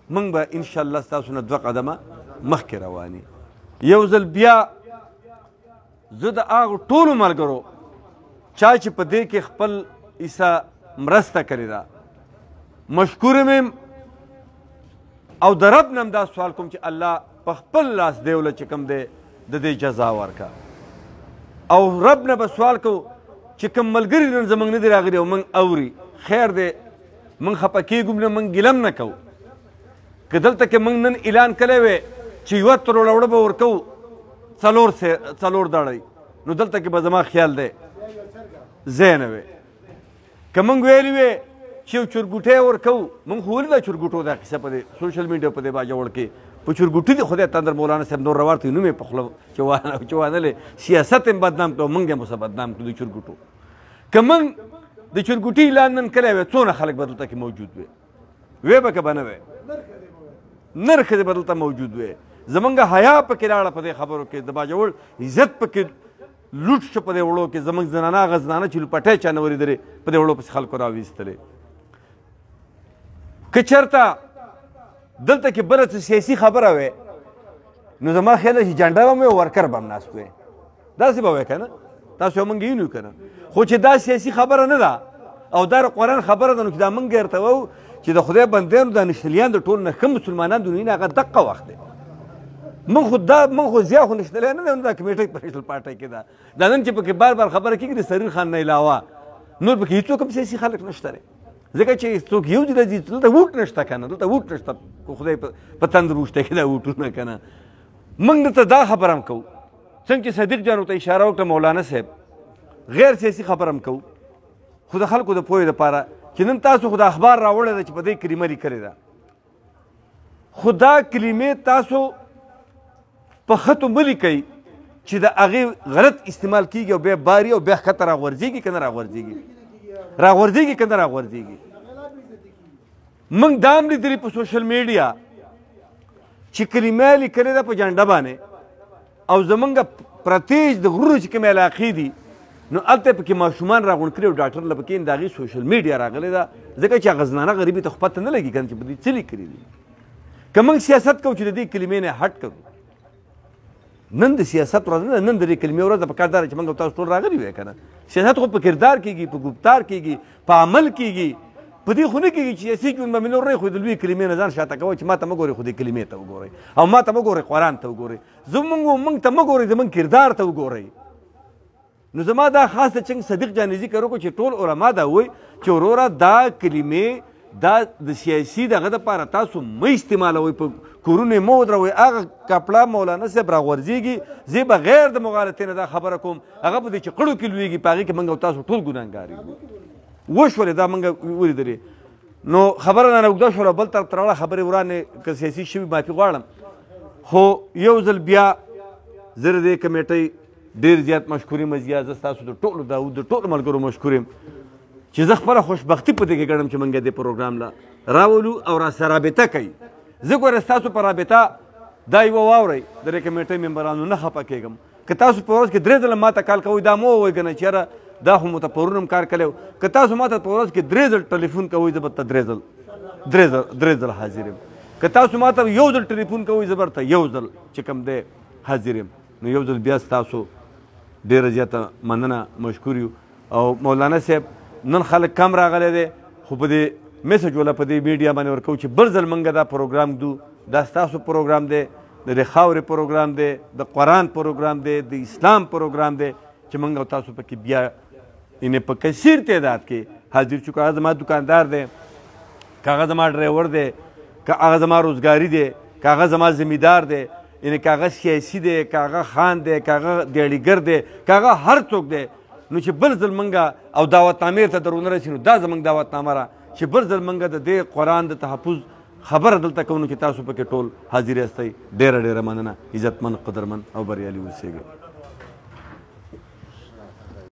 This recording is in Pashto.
موږ به انشاءالله ستاسو نه 2 قدمه مخکې رواني. یو ځل بیا زه د هغو ټولو ملګرو چا چې په دې کې خپل حصه مرسته کړې ده مشکور یم او د رب نه هم دا سوال کوم چې الله په خپل لاس دیوله چې کوم دی د دې جزا ورکړه او رب نه به سوال کوو چې کوم ملګري نن زموږ نه دي راغلي او موږ اوري خیر دی موږ خفه کېږو نه موږ ګیلم نه کوو که دلته کې موږ نن اعلان کړی وی چې 1 کروړه به ورکوو 4 دړی نو دلته کې به زما خیال دی ځای نه وی که موږ ویلي وی چې یو چرګوټی ورکوو موږ خو ولې دا چرګوټو دا کیسه په دې سوشل میډیا په دې باجوړ کې په چرګوټي دې خدای تندر مولانا صاحب نور روارته نوم یې په خوله چې وانلې سیاست هم بدنام کړو موږ هم ورسره بدنام کړو د چرګوټو که موږ د چرګوټي اعلان نن کړی وی څونه خلک به دلته کې موجود وی وی به که به نه وی نر ښځې به دلته موجود وی زمونږ حیا پکې راړه په دې خبرو کې د باجوړ عزت پکې لوټ شو په دې وړو کې زمونږ زنانه هغه زنانه چې پټۍ چا نه ورېدلې په دې وړو پسې خلکو راویستلې که چېرته دلته کې بله څه سیاسي خبره وی نو زما خیال ده چې جنډه به هم وی ورکر به هم ناست وی داسې به وی که نه تاسو موږ وینو که نه خو چې دا سیاسي خبره نه ده او دا د قرآن خبره ده نو چې دا موږ درته وایو چې د خدای بندیانو دا نشتلیان د ټولو نه ښه مسلمانان د دنیا هغه دقه وخت دی موږ خو زیات خو نشتلی نه دی دا کمیټۍ په نیشنل پارټۍ کې ده دا نن چې پکې بار بار خبره کېږي د سریر خان نه علاوه نور پکې هېڅوک هم سیاسي خلک نشته دی ځکه چې څوک یو ځای راځي دلته ووټ نشته که نه دلته ووټ نشته خدای په تندر وشته کې دا ووټونه که نه موږ درته دا خبره هم کوو څنګه چې صدیق جان ورته اشاره وکړه مولانا صاحب غیر سیاسي خبره هم کوو خو د خلکو د پوهې دپاره چې نن تاسو خو د اخبار راوړی ده چې په دې کلمه لیکلې ده خو دا کلمې تاسو په خطو مه لیکئ چې د هغې غلط استعمال کېږي او بیا باري او بیا ښکته راغورځېږي که نه راغورځېږي راغورځېږي که نه راغورځېږي موږ دا هم لیدلي په سوشل میډیا چې کلمه لیکلې ده په جنډه باندې او زمونږ پرتیج د غرونو چې کومې علاقې دي نو هلته پکې ماشومان راغونډ کړي او ډاکټر له پکې د هغې سوشل میډیا راغلی ده ځکه چې هغه زنانه غریبي ته خو پته نه لګي که نه چې په دې څه لیکلي دي که موږ سیاست کوو چې د دې کلمې نه هټ کوو نن د سیاست ورځ نه ده نن د دې کلمې ورځ ده په کار دا چې موږ تاسو ټول راغلي وی که نه سیاست خو په کردار کېږي په ګفتار کېږي په عمل کېږي په دې خو نه کېږي چې سیاسي ژوند به مې نور رهی خو د لویې کلمې نه ځان شاته کوئ چې ما ته مه ګورئ خو دې کلمې ته وګورئ او ما ته مه ګورئ قرآن ته وګورئ موږ ته مه ګورئ زموږ کردار ته وګورئ نو زما دا خاص د چنګ صدیق جان ذکر وکړو چې ټول علما دا وایي چې وروره دا کلمې دا د سیاسي دغه دپاره تاسو مه استعمالوئ په کورونو یې مه ودروئ هغه کپړه مولانا صاحب راغورځېږي زه بغیر د مغالطې نه دا خبره کوم هغه په دې چې قړو کې لویږي په هغې کې موږ او تاسو ټول ګناهګار یو وشولې دا موږ ولیدلې نو خبره نه اوږده شوله بل طرف ته راوړه خبرې ورانې که سیاسي شوي معافي غواړم خو یو ځل بیا زه د دې کمیټۍ ډېر زیات مشکور یم زیات زه ستاسو د ټولو د ټولو ملګرو مشکور یم چې زه خپله خوشبختي په دې کې ګڼم چې موږ دې پروګرام له راولو او راسره رابطه کوي زه ګوره ستاسو په رابطه دا یوه واورئ د دې کمیټۍ ممبرانو نه خفه کېږم که تاسو په ورځ کې 3 ځله ما ته کال کوئ دا مه ووایئ که نه چې یاره دا خو مو ته پرون هم کار کړی و که تاسو ما ته په ورځ کې 3 ځل ټلیفون کوئ زه به ته 3 ځل حاضر یم که تاسو ما ته 1 ځل ټلیفون کوئ زه به درته 1 ځل چې کوم دی حاضر یم نو 1 ځل بیا ستاسو ډېره زیاته مننه مشکور یو او مولانا صاحب نن خلک کم راغلی دی خو په دې میسج ولا په دې میډیا باندې ورکوو چې بل ځل موږ دا پروګرام دو دا ستاسو پروګرام دی د دې خاورې پروګرام دی د قرآن پروګرام دی د اسلام پروګرام دی چې موږ او تاسو پکې بیا یعنې په کثیر تعداد کې حاضر شو که هغه زما دکاندار دی که هغه زما ډرایور دی که هغه زما روزګاري دی که هغه زما زمیندار دی یعنې که هغه سیاسي دی که هغه خان دی که هغه دیاړیګر دی که هغه هر څوک دی نو چې بل ځل موږ او دعوتنامې ته درونه رسي نو دا زموږ دعوتنامه را چې بل ځل موږ د دې قرآن د تحفظ خبره دلته کوو نو چې تاسو پکې ټول حاضر یاستئ ډېره ډېره مننه عزتمن قدرمن او بریالي اوسېږئ